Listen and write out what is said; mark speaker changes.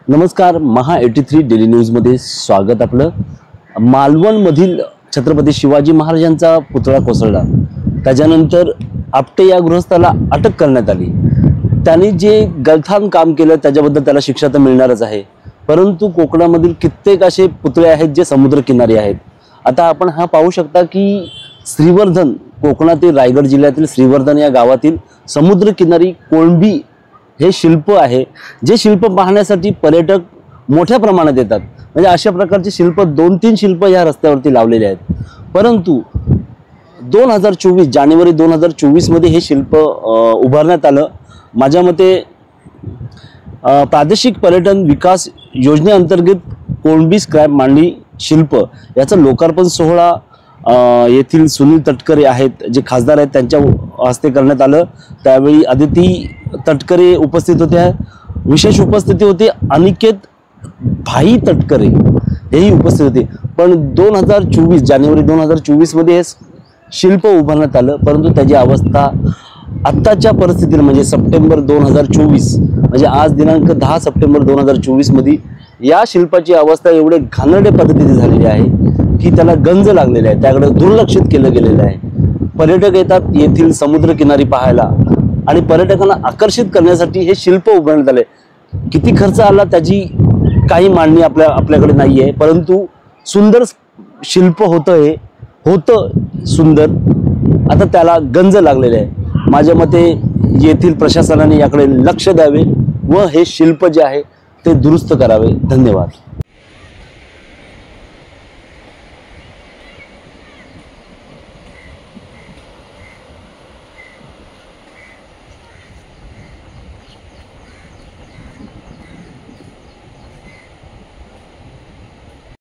Speaker 1: नमस्कार, महा 83 डेली न्यूजमध्ये स्वागत आपलं। मालवणमधील छत्रपती शिवाजी महाराजांचा पुतळा कोसळला, त्याच्यानंतर आपटे या गृहस्थाला अटक करण्यात आली। त्यांनी जे गलथान काम केलं त्याच्याबद्दल त्याला शिक्षा तर मिळणारच आहे, परंतु कोकणामधील कित्येक असे पुतळे आहेत जे समुद्रकिनारी आहेत। आता आपण हा पाहू शकता की श्रीवर्धन, कोकणातील रायगड जिल्ह्यातील श्रीवर्धन या गावातील समुद्रकिनारी कोळंबी हे शिल्प आहे, जे शिल्प पाहण्यासाठी पर्यटक मोठ्या प्रमाणात येतात। म्हणजे अशा प्रकारचे शिल्प 2-3 शिल्प या रस्त्यावरती लावलेले आहेत। परंतु 2024 जानेवारी 2024 मध्ये हे शिल्प उभारण्यात आलं। माझ्या मते प्रादेशिक पर्यटन विकास योजनेअंतर्गत कोळंबी स्क्रॅप मांडणी शिल्प याचा लोकार्पण सोहळा येथील सुनील तटकरे आहेत, जे खासदार आहेत, त्यांच्या हस्ते करण्यात आलं। त्यावेळी अदिती तटकरे उपस्थित होते, विशेष उपस्थिती होती अनिकेत भाई तटकरे हेही उपस्थित होते। पण 2024 जानेवारी 2024 मध्ये हे शिल्प उभारण्यात आलं, परंतु त्याची अवस्था आत्ताच्या परिस्थितीने म्हणजे सप्टेंबर 2024 म्हणजे आज दिनांक 10 सप्टेंबर 2024 मध्ये या शिल्पाची अवस्था एवढे घाणेरड्या पद्धतीने झालेली आहे की त्याला गंज लागलेला आहे, त्याकडे दुर्लक्षित केलं गेलेलं आहे। पर्यटक येतात येथील समुद्रकिनारी पाहायला आणि पर्यटकांना आकर्षित करण्यासाठी हे शिल्प उभारण्यात आले। किती खर्च आला त्याची काही मांडणी आपल्याकडे नाही आहे, परंतु सुंदर शिल्प होतं, हे होतं सुंदर, आता त्याला गंज लागलेले आहे। माझ्या मते येथील प्रशासनाने याकडे लक्ष द्यावे व हे शिल्प जे आहे ते दुरुस्त करावे। धन्यवाद।